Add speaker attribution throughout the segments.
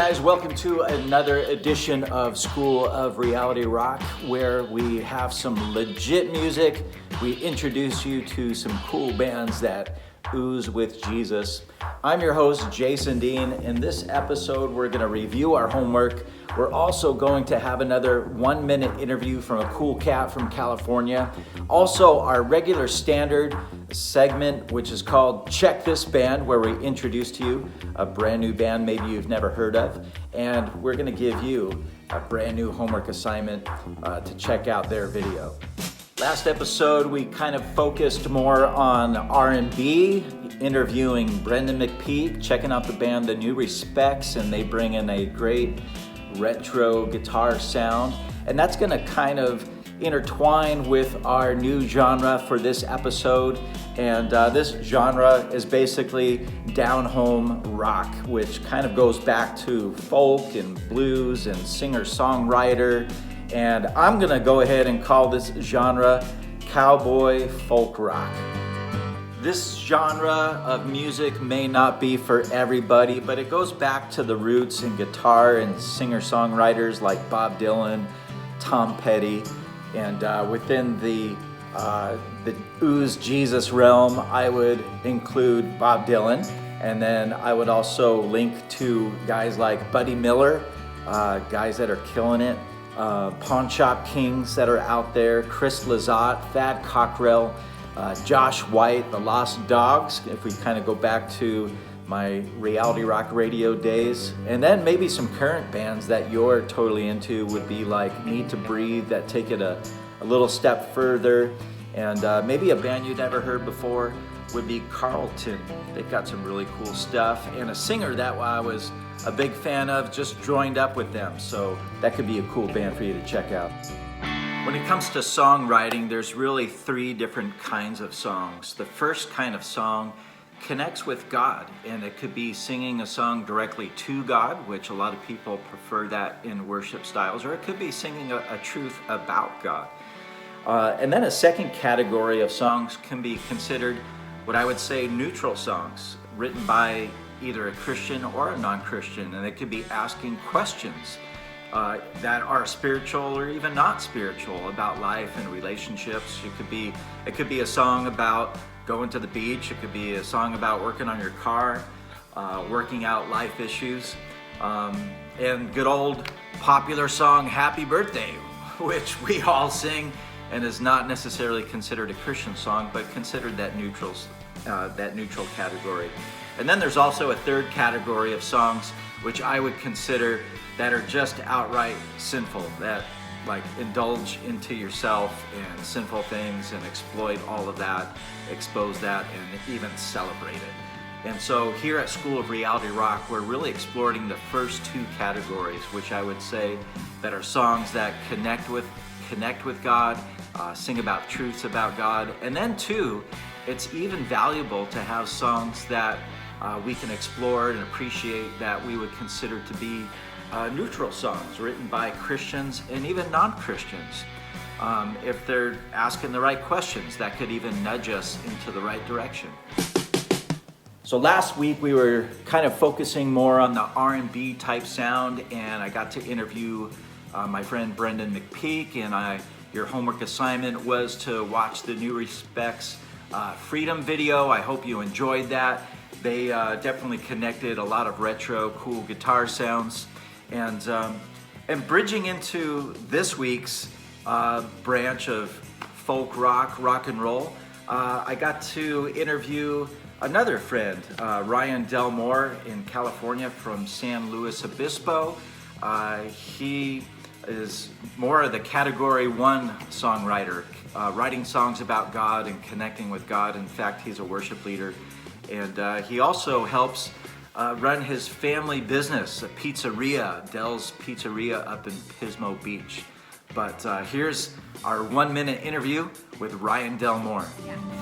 Speaker 1: guys, welcome to another edition of School of Reality Rock, where we have some legit music. We introduce you to some cool bands that ooze with Jesus. I'm your host, Jason Dean. In this episode, we're going to review our homework. We're also going to have another 1-minute interview from a cool cat from California. Also, our regular standard segment, which is called Check This Band, where we introduce to you a brand new band maybe you've never heard of. And we're going to give you a brand new homework assignment to check out their video. Last episode, we kind of focused more on R&B, interviewing Brendan McPeak, checking out the band The New Respects, and they bring in a great retro guitar sound. And that's going to kind of intertwine with our new genre for this episode. And this genre is basically down-home rock, which kind of goes back to folk and blues and singer-songwriter. And I'm gonna go ahead and call this genre cowboy folk rock. This genre of music may not be for everybody, but it goes back to the roots in guitar and singer-songwriters like Bob Dylan, Tom Petty, and within the ooze Jesus realm, I would include Bob Dylan, and then I would also link to guys like Buddy Miller, guys that are killing it. Pawnshop kings that are out there, Chris Lizotte, Thad Cockrell, Josh White, the Lost Dogs, if we kind of go back to my reality rock radio days. And then maybe some current bands that you're totally into would be like Needtobreathe, that take it a little step further. And maybe a band you'd never heard before would be Carrollton. They've got some really cool stuff. And a singer that I was a big fan of just joined up with them. So that could be a cool band for you to check out. When it comes to songwriting, there's really 3 different kinds of songs. The first kind of song connects with God, and it could be singing a song directly to God, which a lot of people prefer that in worship styles, or it could be singing a truth about God. And then a second category of songs can be considered what I would say neutral songs, written by either a Christian or a non-Christian, and it could be asking questions that are spiritual or even not spiritual about life and relationships. It could be a song about going to the beach. It could be a song about working on your car, working out life issues, and good old popular song Happy Birthday, which we all sing and is not necessarily considered a Christian song, but considered that neutral category. And then there's also a third category of songs which I would consider that are just outright sinful, that like indulge into yourself and sinful things and exploit all of that, expose that, and even celebrate it. And so here at School of Reality Rock, we're really exploring the first 2 categories, which I would say that are songs that connect with God, sing about truths about God. And then 2, it's even valuable to have songs that we can explore and appreciate that we would consider to be neutral songs written by Christians and even non-Christians. If they're asking the right questions, that could even nudge us into the right direction. So last week we were kind of focusing more on the R&B type sound, and I got to interview my friend Brendan McPeak, and your homework assignment was to watch the New Respects Freedom video. I hope you enjoyed that. They definitely connected a lot of retro, cool guitar sounds. And bridging into this week's branch of folk rock and roll, I got to interview another friend, Ryan Delmore in California from San Luis Obispo. He is more of the category 1 songwriter, writing songs about God and connecting with God. In fact, he's a worship leader. And he also helps run his family business, a pizzeria, Dell's Pizzeria up in Pismo Beach. But here's our 1-minute interview with Ryan Delmore.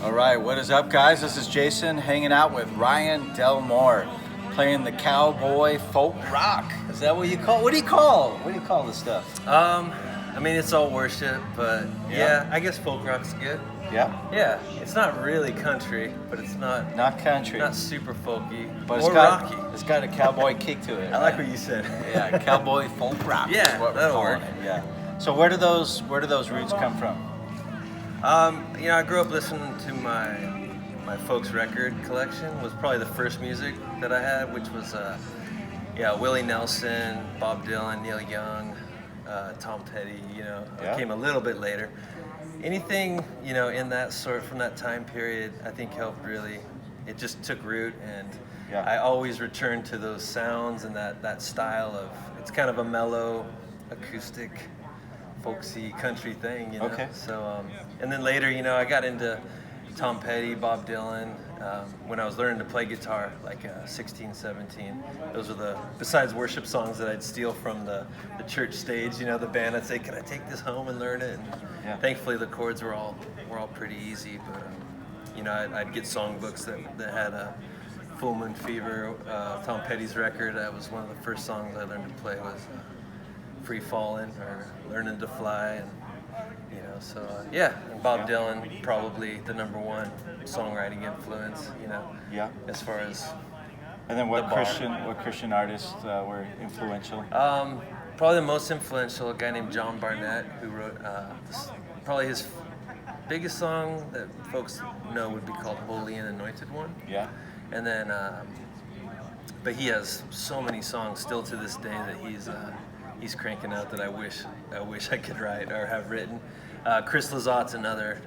Speaker 1: All right, what is up, guys? This is Jason hanging out with Ryan Delmore, playing the cowboy folk rock. Is that what you call? What do you call this stuff?
Speaker 2: I mean, it's all worship, but yeah, I guess folk rock's good.
Speaker 1: Yeah?
Speaker 2: Yeah, it's not really country, but it's not
Speaker 1: country.
Speaker 2: Not super folky,
Speaker 1: but
Speaker 2: or rocky.
Speaker 1: It's got a cowboy kick to it.
Speaker 2: I like what you said.
Speaker 1: Yeah, cowboy folk rock.
Speaker 2: Yeah,
Speaker 1: is what we're
Speaker 2: that'll
Speaker 1: calling
Speaker 2: work.
Speaker 1: it. Yeah. So where do those roots come from?
Speaker 2: I grew up listening to my folks' record collection. Was probably the first music that I had, which was Willie Nelson, Bob Dylan, Neil Young, Tom Petty.
Speaker 1: Yeah.
Speaker 2: Came a little bit later. Anything in that sort from that time period, I think helped really. It just took root, and I always return to those sounds and that style of. It's kind of a mellow, acoustic, folksy country thing,
Speaker 1: Okay.
Speaker 2: So, and then later, I got into Tom Petty, Bob Dylan, when I was learning to play guitar, like 16, 17. Those are besides worship songs that I'd steal from the church stage, the band. I'd say, can I take this home and learn it? And thankfully the chords were all pretty easy, but, I'd get songbooks that had a Full Moon Fever, Tom Petty's record. That was one of the first songs I learned to play was Free Fallin' or Learning to Fly, and and Bob Dylan probably the number one songwriting influence, as far as.
Speaker 1: And then what Christian artists were influential?
Speaker 2: Probably the most influential, a guy named John Barnett, who wrote probably his biggest song that folks know would be called "Holy and Anointed One."
Speaker 1: Yeah.
Speaker 2: And then, but he has so many songs still to this day that he's cranking out that I wish I could write or have written. Chris Lizotte's another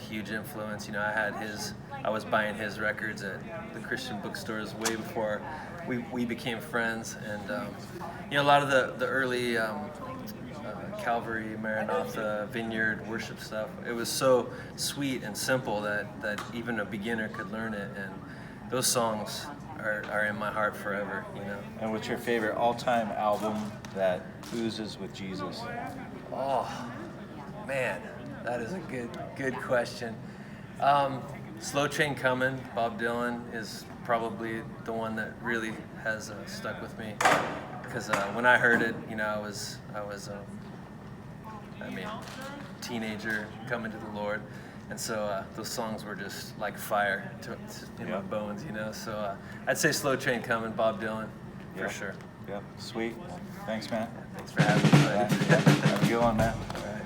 Speaker 2: huge influence. I was buying his records at the Christian bookstores way before we became friends, and a lot of the early Calvary, Maranatha, Vineyard worship stuff. It was so sweet and simple that even a beginner could learn it, and those songs are in my heart forever.
Speaker 1: And what's your favorite all-time album that oozes with Jesus?
Speaker 2: Oh, man, that is a good question. Slow Train Comin', Bob Dylan, is probably the one that really has stuck with me. Because when I heard it, I was teenager coming to the Lord. And so those songs were just like fire in my bones, So I'd say Slow Train Comin', Bob Dylan, for sure.
Speaker 1: Yep, sweet. Thanks, man.
Speaker 2: Thanks for having me, buddy.
Speaker 1: Have a good one, man.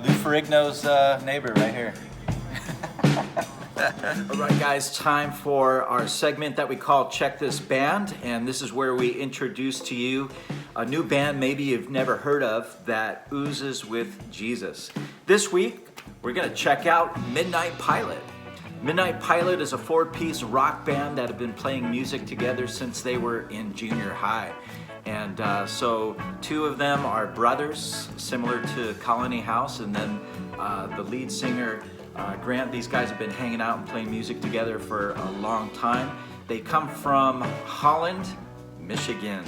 Speaker 1: Lou Ferrigno's neighbor right here. All right, guys, time for our segment that we call Check This Band. And this is where we introduce to you a new band maybe you've never heard of that oozes with Jesus. This week, we're going to check out Midnight Pilot. Midnight Pilot is a 4-piece rock band that have been playing music together since they were in junior high. And so 2 of them are brothers, similar to Colony House, and then the lead singer, Grant. These guys have been hanging out and playing music together for a long time. They come from Holland, Michigan.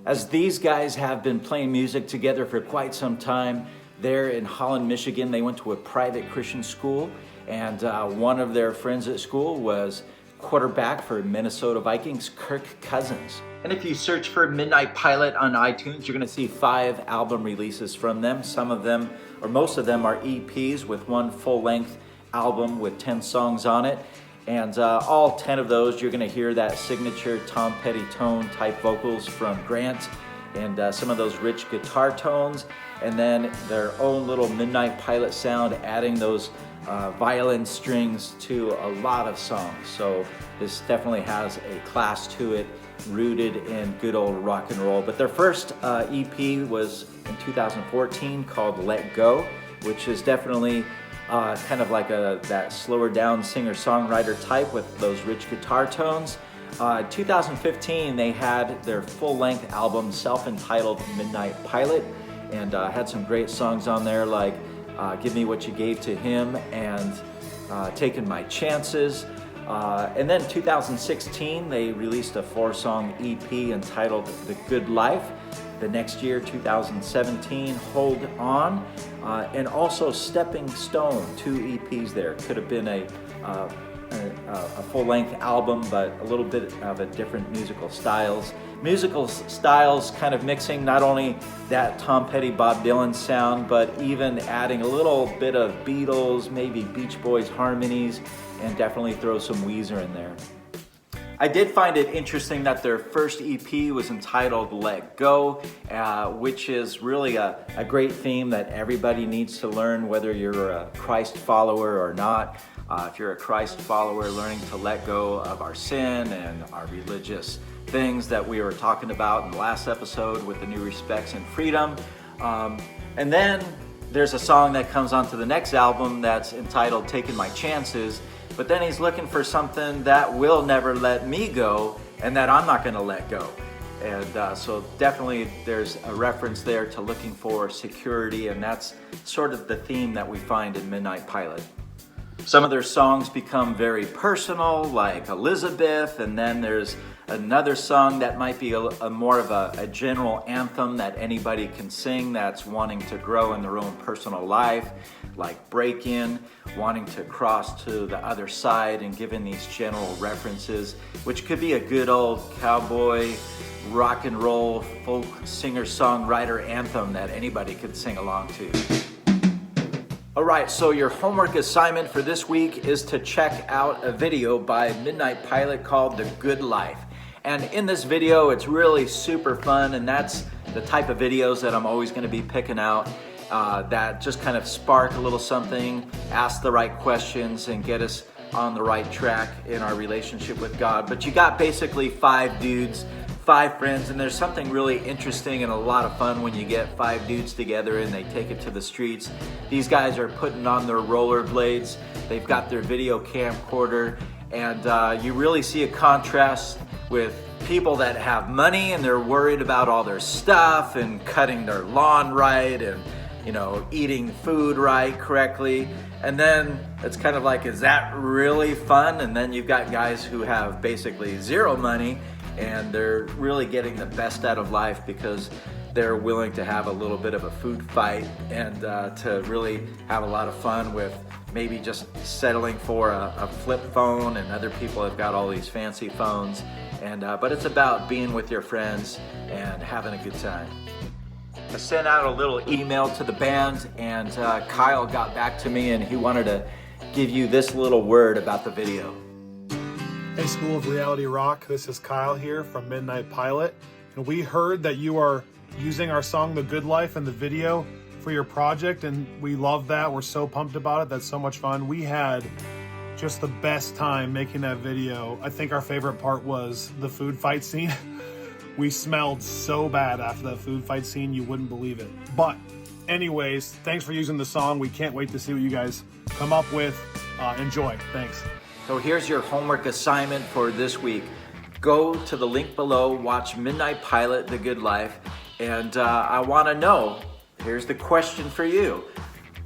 Speaker 1: As these guys have been playing music together for quite some time, there in Holland, Michigan, they went to a private Christian school, and one of their friends at school was quarterback for Minnesota Vikings, Kirk Cousins. And if you search for Midnight Pilot on iTunes, you're going to see 5 album releases from them. Some of them, or most of them, are EPs with one full-length album with 10 songs on it. And all 10 of those, you're going to hear that signature Tom Petty tone type vocals from Grant, and some of those rich guitar tones, and then their own little Midnight Pilot sound, adding those violin strings to a lot of songs. So this definitely has a class to it, rooted in good old rock and roll. But their first EP was in 2014 called Let Go, which is definitely kind of like that slower down singer-songwriter type with those rich guitar tones. 2015, they had their full-length album, self-entitled Midnight Pilot, and had some great songs on there like Give Me What You Gave to Him and Taking My Chances. And then 2016, they released a 4-song EP entitled The Good Life. The next year, 2017, Hold On, and also Stepping Stone, 2 EPs there. Could have been a full-length album, but a little bit of a different musical styles. Musical styles kind of mixing not only that Tom Petty, Bob Dylan sound, but even adding a little bit of Beatles, maybe Beach Boys harmonies, and definitely throw some Weezer in there. I did find it interesting that their first EP was entitled Let Go, which is really a great theme that everybody needs to learn, whether you're a Christ follower or not. If you're a Christ follower, learning to let go of our sin and our religious things that we were talking about in the last episode with the new respects and freedom. And then there's a song that comes onto the next album that's entitled Taking My Chances. But then he's looking for something that will never let me go and that I'm not going to let go. And so definitely there's a reference there to looking for security, and that's sort of the theme that we find in Midnight Pilot. Some of their songs become very personal, like Elizabeth, and then there's another song that might be a more of a general anthem that anybody can sing that's wanting to grow in their own personal life, like Break In, wanting to cross to the other side, and giving these general references, which could be a good old cowboy, rock and roll, folk singer-songwriter anthem that anybody could sing along to. All right, so your homework assignment for this week is to check out a video by Midnight Pilot called The Good Life. And in this video, it's really super fun, and that's the type of videos that I'm always gonna be picking out that just kind of spark a little something, ask the right questions, and get us on the right track in our relationship with God. But you got basically 5 dudes, 5 friends, and there's something really interesting and a lot of fun when you get 5 dudes together and they take it to the streets. These guys are putting on their rollerblades, they've got their video camcorder, and you really see a contrast with people that have money and they're worried about all their stuff and cutting their lawn right and, you know, eating food right, correctly. And then it's kind of like, is that really fun? And then you've got guys who have basically zero money and they're really getting the best out of life because they're willing to have a little bit of a food fight and to really have a lot of fun with maybe just settling for a flip phone, and other people have got all these fancy phones. And but it's about being with your friends and having a good time. I sent out a little email to the band, and Kyle got back to me, and he wanted to give you this little word about the video.
Speaker 3: Hey, School of Reality Rock, this is Kyle here from Midnight Pilot. And we heard that you are using our song The Good Life in the video for your project, and we love that. We're so pumped about it. That's so much fun. We had just the best time making that video. I think our favorite part was the food fight scene. We smelled so bad after that food fight scene, you wouldn't believe it. But anyways, thanks for using the song. We can't wait to see what you guys come up with. Enjoy. Thanks.
Speaker 1: So here's your homework assignment for this week. Go to the link below, watch Midnight Pilot, The Good Life, and I want to know, here's the question for you.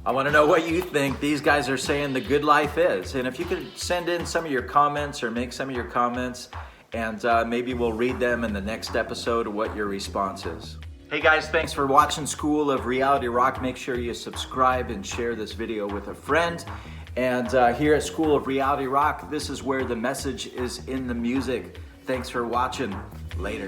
Speaker 1: I want to know what you think these guys are saying the good life is. And if you could send in some of your comments or make some of your comments, and maybe we'll read them in the next episode of what your response is. Hey guys, thanks for watching School of Reality Rock. Make sure you subscribe and share this video with a friend. And here at School of Reality Rock, this is where the message is in the music. Thanks for watching. Later.